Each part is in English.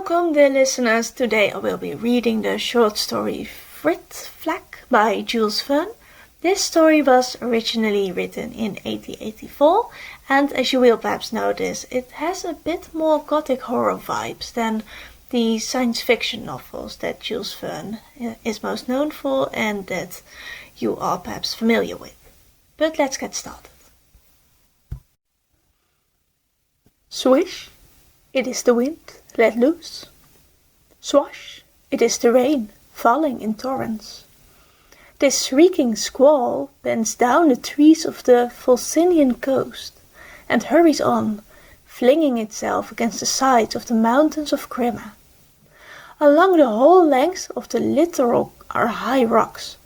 Welcome, dear listeners. Today I will be reading the short story Frritt-Flacc by Jules Verne. This story was originally written in 1884, and as you will perhaps notice, it has a bit more gothic horror vibes than the science fiction novels that Jules Verne is most known for and that you are perhaps familiar with. But let's get started. Swish, it is the wind let loose. Swash, it is the rain falling in torrents. This shrieking squall bends down the trees of the Volcanian coast and hurries on, flinging itself against the sides of the mountains of Crimea. Along the whole length of the littoral are high rocks,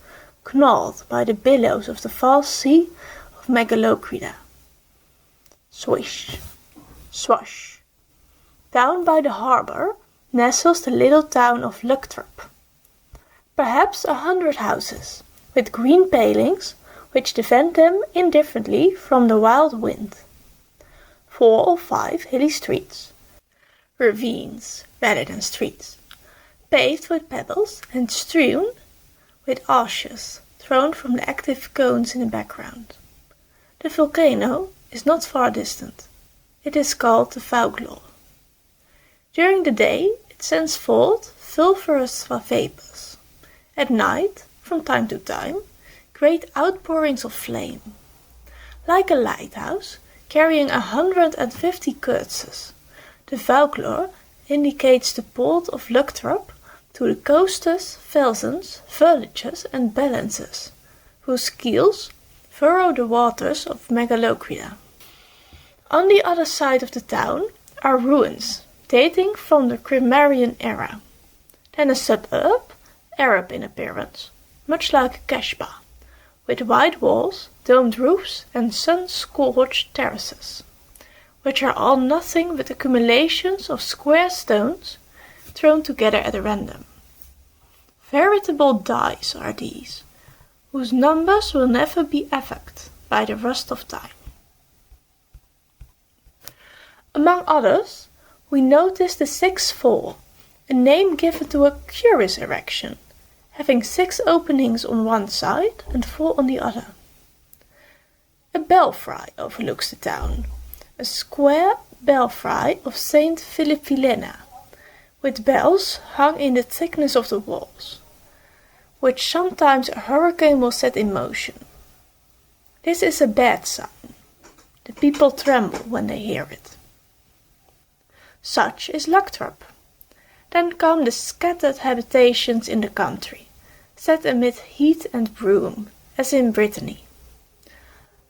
gnawed by the billows of the vast sea of Megalocrida. Swish, swash. Down by the harbour nestles the little town of Leuctrop. Perhaps 100 houses, with green palings, which defend them indifferently from the wild wind. 4 or 5 hilly streets, ravines rather than streets, paved with pebbles and strewn with ashes thrown from the active cones in the background. The volcano is not far distant. It is called the Volcano. During the day it sends forth sulphurous vapours. At night, from time to time, great outpourings of flame. Like a lighthouse carrying 150 kurtzes, the Volcano indicates the port of Leuctrop to the coasters, velsens, verliches and balances, whose keels furrow the waters of Megalocrida. On the other side of the town are ruins dating from the Crimean era, then a suburb, Arab in appearance, much like a kasbah, with white walls, domed roofs and sun-scorched terraces, which are all nothing but accumulations of square stones thrown together at random. Veritable dice are these, whose numbers will never be affected by the rust of time. Among others, we notice the 6-4, a name given to a curious erection, having 6 openings on one side and 4 on the other. A belfry overlooks the town, a square belfry of Saint Philip-Philena, with bells hung in the thickness of the walls, which sometimes a hurricane will set in motion. This is a bad sign. The people tremble when they hear it. Such is Leuctrop. Then come the scattered habitations in the country, set amid heat and broom, as in Brittany.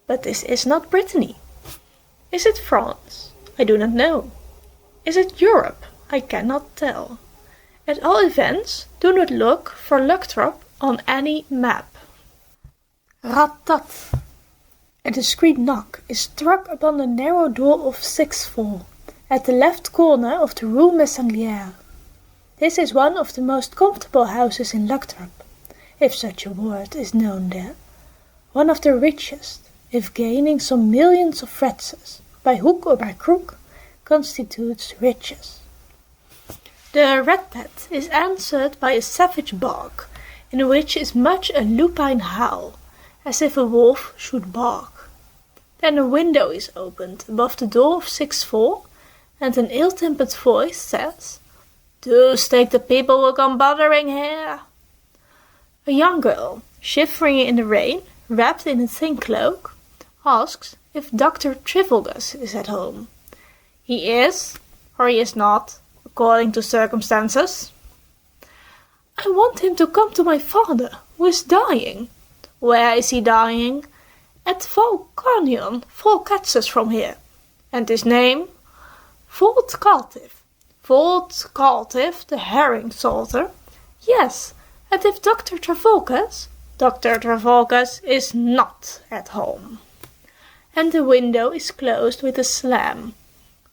But this is not Brittany. Is it France? I do not know. Is it Europe? I cannot tell. At all events, do not look for Leuctrop on any map. Rat-tat! A discreet knock is struck upon the narrow door of 6-4. At the left corner of the Rue Messanglière. This is one of the most comfortable houses in Leuctrop, if such a word is known there. One of the richest, if gaining some millions of fratzes, by hook or by crook, constitutes riches. The rat-tat is answered by a savage bark, in which is much a lupine howl, as if a wolf should bark. Then a window is opened above the door of 6-4, and an ill-tempered voice says, "Deuce take the people will come bothering here." A young girl, shivering in the rain, wrapped in a thin cloak, asks if Dr. Trivalgus is at home. He is, or he is not, according to circumstances. "I want him to come to my father, who is dying." "Where is he dying?" "At Volcano, 4 katzes from here." "And his name?" Volcano, the herring salter." "Yes, and if Dr. Trivalgus—" "Dr. Trivalgus is not at home." And the window is closed with a slam,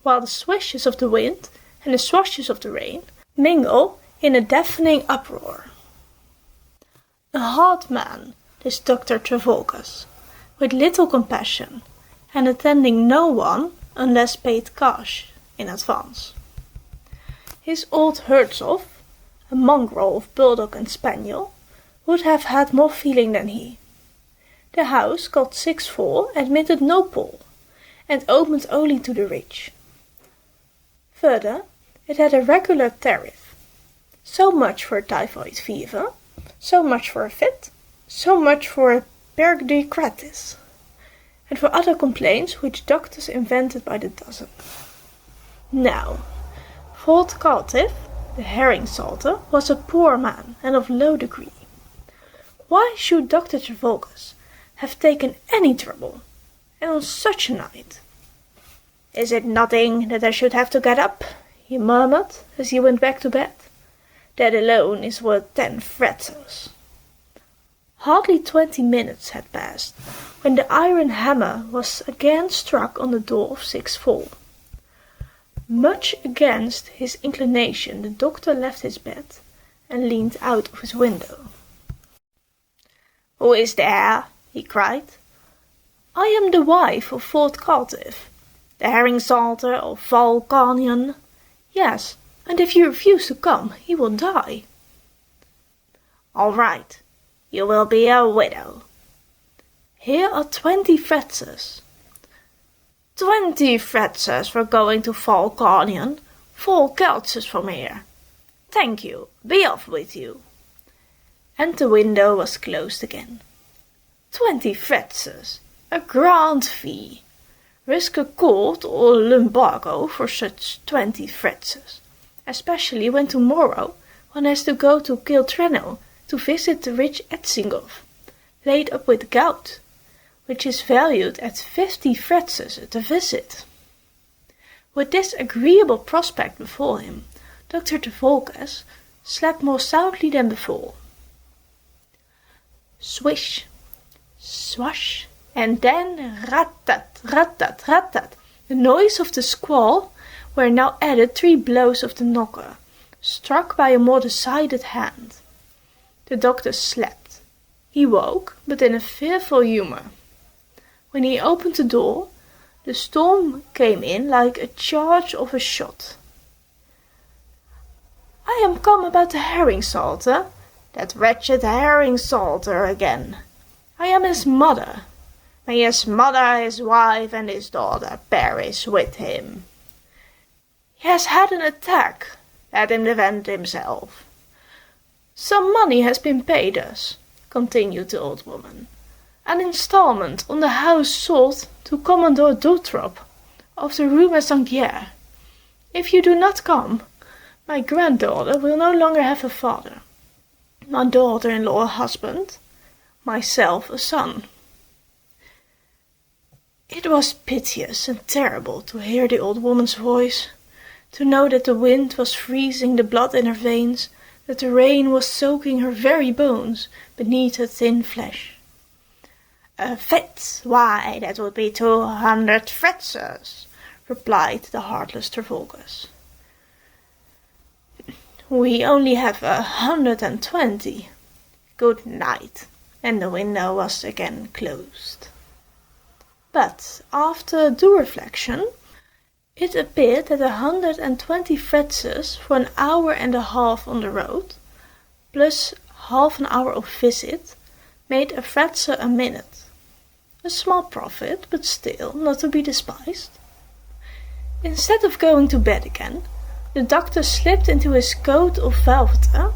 while the swishes of the wind and the swashes of the rain mingle in a deafening uproar. A hard man, this Dr. Trivalgus, with little compassion, and attending no one unless paid cash in advance. His old Hertzog, a mongrel of bulldog and spaniel, would have had more feeling than he. The house, called 6-4, admitted no poll, and opened only to the rich. Further, it had a regular tariff. So much for a typhoid fever, so much for a fit, so much for a pergdy gratis, and for other complaints which doctors invented by the dozen. Now, Volcano, the herring salter, was a poor man and of low degree. Why should Dr. Trevelgas have taken any trouble, and on such a night? "Is it nothing that I should have to get up?" he murmured as he went back to bed. "That alone is worth 10 fretzels." Hardly 20 minutes had passed when the iron hammer was again struck on the door of 6-4. Much against his inclination, the doctor left his bed and leaned out of his window. "Who is there?" he cried. "I am the wife of Volcano, the herring salter of Volcano. Yes, and if you refuse to come, he will die." "All right, you will be a widow." "Here are 20 fretzels." 20 fretzels for going to Volcano, 4 keltjes from here. Thank you, be off with you. And the window was closed again. 20 fretzels, a grand fee. Risk a court or lumbago for such 20 fretzels, especially when tomorrow one has to go to Kiltreno to visit the rich Etzinghoff, laid up with gout, which is valued at 50 fretzels at a visit. With this agreeable prospect before him, Dr. Trevelgas slept more soundly than before. Swish, swash, and then rat-tat, rat-tat, rat-tat. The noise of the squall were now added 3 blows of the knocker, struck by a more decided hand. The doctor slept. He woke, but in a fearful humour. When he opened the door, the storm came in like a charge of a shot. "I am come about the herring salter, that wretched herring salter again. I am his mother. May his mother, his wife, and his daughter perish with him. He has had an attack. Let him defend himself. Some money has been paid us," continued the old woman. "An installment on the house sold to Commodore Dothrop of the Rue Messangier. If you do not come, my granddaughter will no longer have a father, my daughter-in-law a husband, myself a son." It was piteous and terrible to hear the old woman's voice, to know that the wind was freezing the blood in her veins, that the rain was soaking her very bones beneath her thin flesh. "A fit? Why, that would be 200 fretzels," replied the heartless Trevelgas. "We only have 120. Good night," and the window was again closed. But after due reflection, it appeared that 120 fretzels for an hour and a half on the road, plus half an hour of visit, made a fretzel a minute. A small profit, but still not to be despised. Instead of going to bed again, the doctor slipped into his coat of velvet,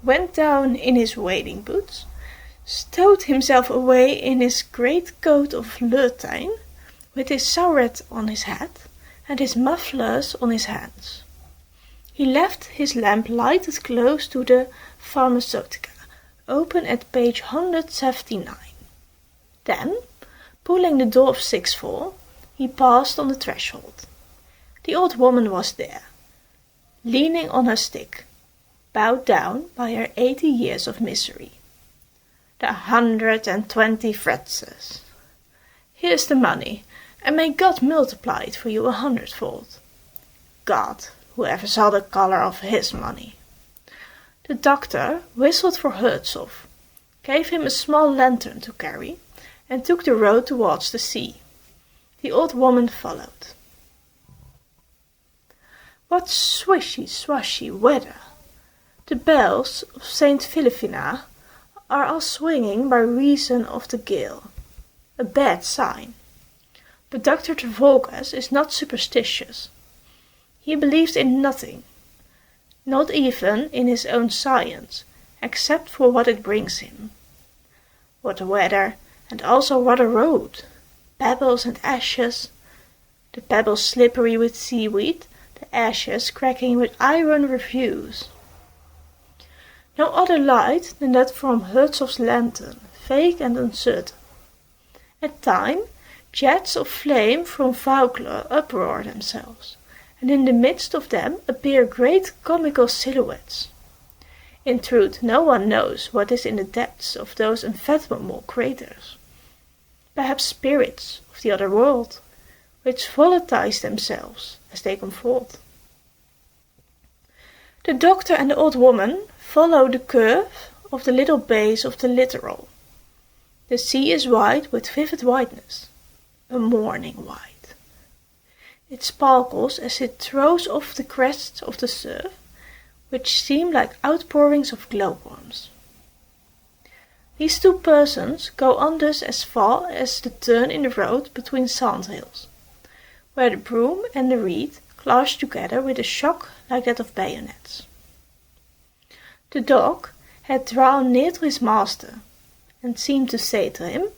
went down in his wading boots, stowed himself away in his great coat of lutine, with his sauret on his head and his mufflers on his hands. He left his lamp lighted close to the Pharmaceutica, open at page 179. Then, pulling the door of 6-4, he passed on the threshold. The old woman was there, leaning on her stick, bowed down by her 80 years of misery. "The 120 fretzels. Here's the money, and may God multiply it for you 100-fold. God, whoever saw the colour of his money." The doctor whistled for Hertzog, gave him a small lantern to carry, and took the road towards the sea. The old woman followed. What swishy swashy weather! The bells of St. Philomena are all swinging by reason of the gale. A bad sign. But Dr. Trevoglas is not superstitious. He believes in nothing, not even in his own science, except for what it brings him. What a weather, and also what a road! Pebbles and ashes, the pebbles slippery with seaweed, the ashes cracking with iron reviews. No other light than that from Hertzog's lantern, vague and uncertain. At times, jets of flame from Volcano uproar themselves, and in the midst of them appear great comical silhouettes. In truth, no one knows what is in the depths of those unfathomable craters. Perhaps spirits of the other world, which volatilize themselves as they come forth. The doctor and the old woman follow the curve of the little bays of the littoral. The sea is white with vivid whiteness, a morning white. It sparkles as it throws off the crests of the surf, which seem like outpourings of glowworms. These two persons go on thus as far as the turn in the road between sandhills, where the broom and the reed clash together with a shock like that of bayonets. The dog had drawn near to his master, and seemed to say to him,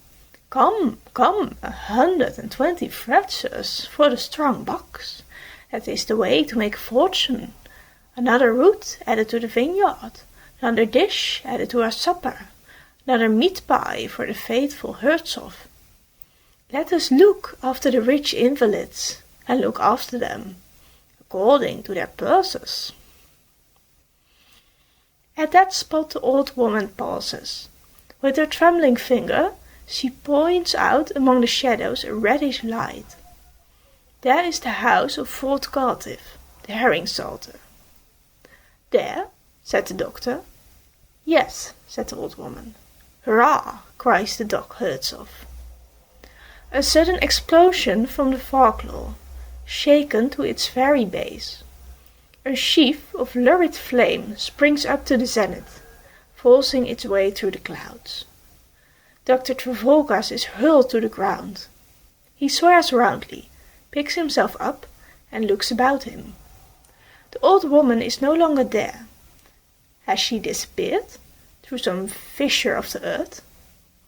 "Come, come, 120 fractures for the strong box. That is the way to make a fortune. Another root added to the vineyard, another dish added to our supper, another meat pie for the faithful Herzog. Let us look after the rich invalids, and look after them, according to their purses." At that spot the old woman pauses. With her trembling finger, she points out among the shadows a reddish light. There is the house of Fort Cardiff, the herring salter. "There?" said the doctor. "Yes," said the old woman. "Hurrah!" cries the dog Herzog. A sudden explosion from the Volcano, shaken to its very base. A sheaf of lurid flame springs up to the zenith, forcing its way through the clouds. Dr. Trevoglas is hurled to the ground. He swears roundly, picks himself up, and looks about him. The old woman is no longer there. Has she disappeared through some fissure of the earth,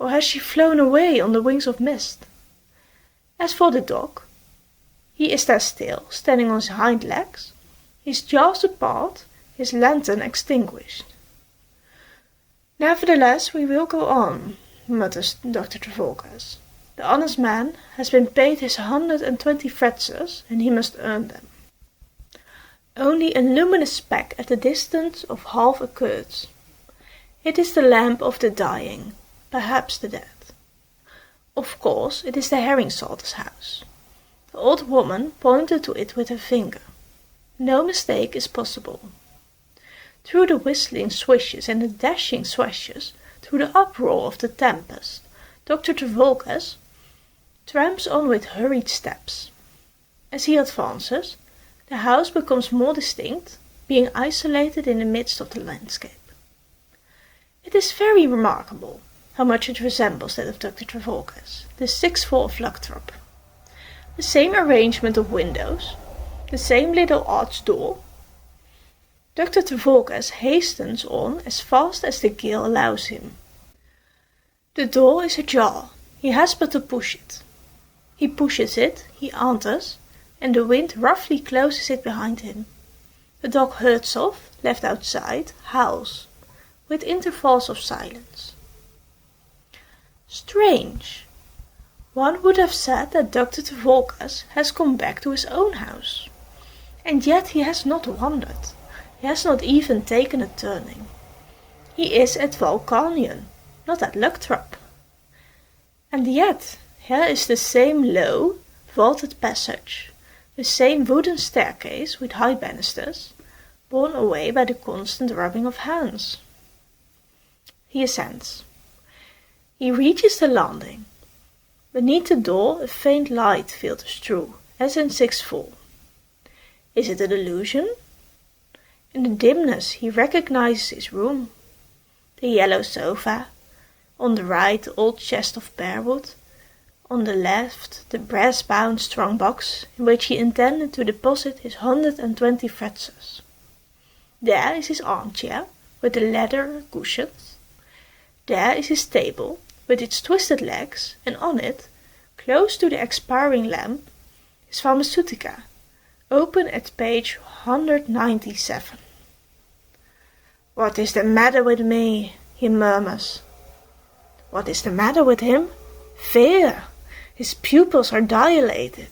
or has she flown away on the wings of mist? As for the dog, he is there still, standing on his hind legs, his jaws apart, his lantern extinguished. "Nevertheless, we will go on," mutters Dr. Trevoglas. "The honest man has been paid his 120 fractures, and he must earn them." Only a luminous speck at the distance of half a kurz. It is the lamp of the dying, perhaps the dead. Of course, it is the herring salter's house. The old woman pointed to it with her finger. No mistake is possible. Through the whistling swishes and the dashing swashes, through the uproar of the tempest, Dr. Trevoglas tramps on with hurried steps. As he advances, the house becomes more distinct, being isolated in the midst of the landscape. It is very remarkable how much it resembles that of Dr. Trevoglas, the sixth floor of Lugtrop. The same arrangement of windows, the same little arched door. Dr. Trevoglas hastens on as fast as the gale allows him. The door is ajar. He has but to push it. He pushes it, he enters, and the wind roughly closes it behind him. The dog Herzog, left outside, howls, with intervals of silence. Strange! One would have said that Dr. Trevoglas has come back to his own house. And yet he has not wandered. He has not even taken a turning. He is at Volcano, not at Lugtrop. And yet here is the same low, vaulted passage, the same wooden staircase with high banisters, borne away by the constant rubbing of hands. He ascends. He reaches the landing. Beneath the door a faint light filters through, as in sixth floor. Is it a delusion? In the dimness he recognizes his room. The yellow sofa, on the right the old chest of pear wood, on the left the brass-bound strong box in which he intended to deposit his 120 fretsers. There is his armchair with the leather cushions. There is his table with its twisted legs, and on it, close to the expiring lamp, his pharmaceutica, open at page 197. "What is the matter with me?" he murmurs. What is the matter with him? Fear. His pupils are dilated.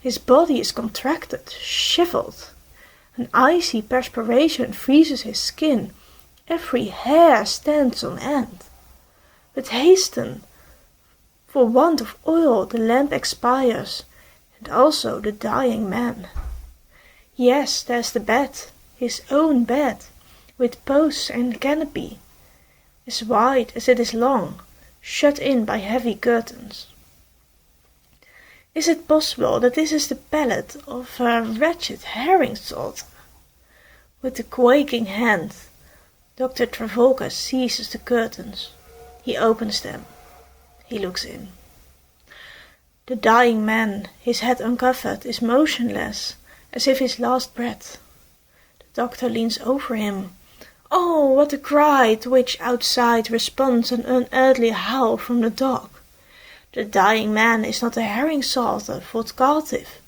His body is contracted, shriveled. An icy perspiration freezes his skin. Every hair stands on end. But hasten! For want of oil the lamp expires, and also the dying man. Yes, there's the bed, his own bed, with posts and canopy, as wide as it is long, shut in by heavy curtains. Is it possible that this is the pallet of a wretched herring salt? With a quaking hand, Dr. Travolka seizes the curtains. He opens them. He looks in. The dying man, his head uncovered, is motionless, as if his last breath. The doctor leans over him. Oh, what a cry, to which outside responds an unearthly howl from the dog. The dying man is not a herring salter, thought Cardiff.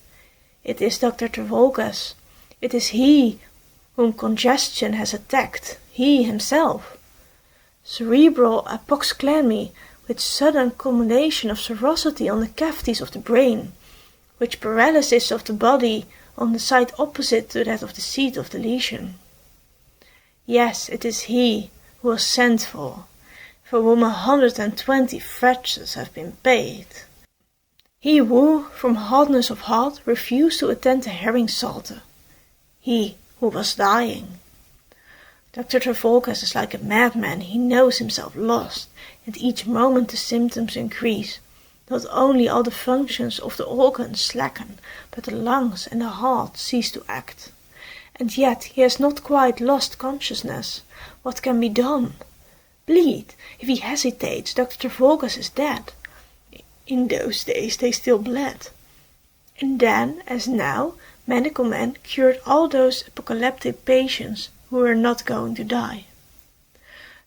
It is Dr. Travolka's. It is he whom congestion has attacked, he himself. Cerebral apoxclemy, with sudden culmination of cirrhosity on the cavities of the brain, with paralysis of the body on the side opposite to that of the seat of the lesion. Yes, it is he who was sent for whom 120 fractures have been paid. He who, from hardness of heart, refused to attend the herring salter. He who was dying. Dr. Travolka is like a madman. He knows himself lost, and each moment the symptoms increase. Not only all the functions of the organs slacken, but the lungs and the heart cease to act. And yet he has not quite lost consciousness. What can be done? Bleed. If he hesitates, Dr. Travolka is dead. In those days they still bled. And then, as now, medical men cured all those apocalyptic patients who were not going to die.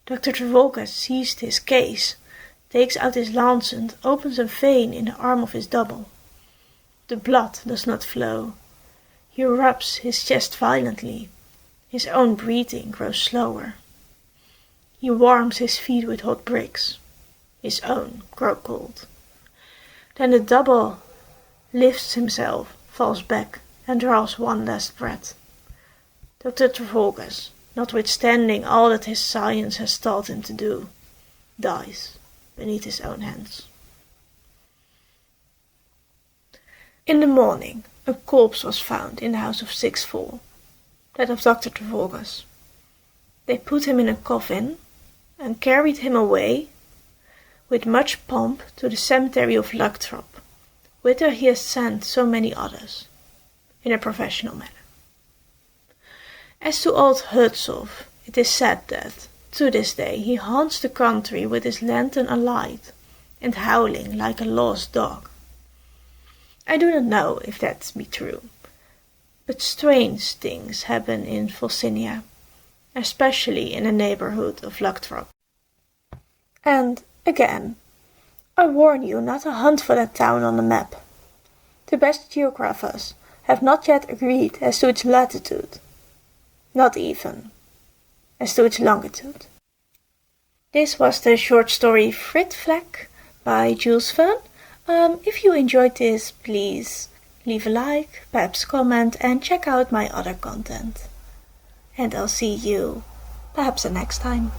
Dr. Travolka seized his case, takes out his lancet, opens a vein in the arm of his double. The blood does not flow. He rubs his chest violently. His own breathing grows slower. He warms his feet with hot bricks. His own grow cold. Then the double lifts himself, falls back, and draws one last breath. Dr. Travolka, notwithstanding all that his science has taught him to do, dies beneath his own hands. In the morning, a corpse was found in the house of 6-4, that of Dr. Travolka. They put him in a coffin and carried him away with much pomp to the cemetery of Lugtrop, whither he has sent so many others, in a professional manner. As to old Hertzov, it is said that, to this day, he haunts the country with his lantern alight, and howling like a lost dog. I do not know if that be true, but strange things happen in Volcania, especially in the neighborhood of Lugtrop. And, again, I warn you not to hunt for that town on the map. The best geographers have not yet agreed as to its latitude, not even as to its longitude. This was the short story Frritt-Flacc by Jules Verne. If you enjoyed this, please leave a like, perhaps comment, and check out my other content. And I'll see you perhaps the next time.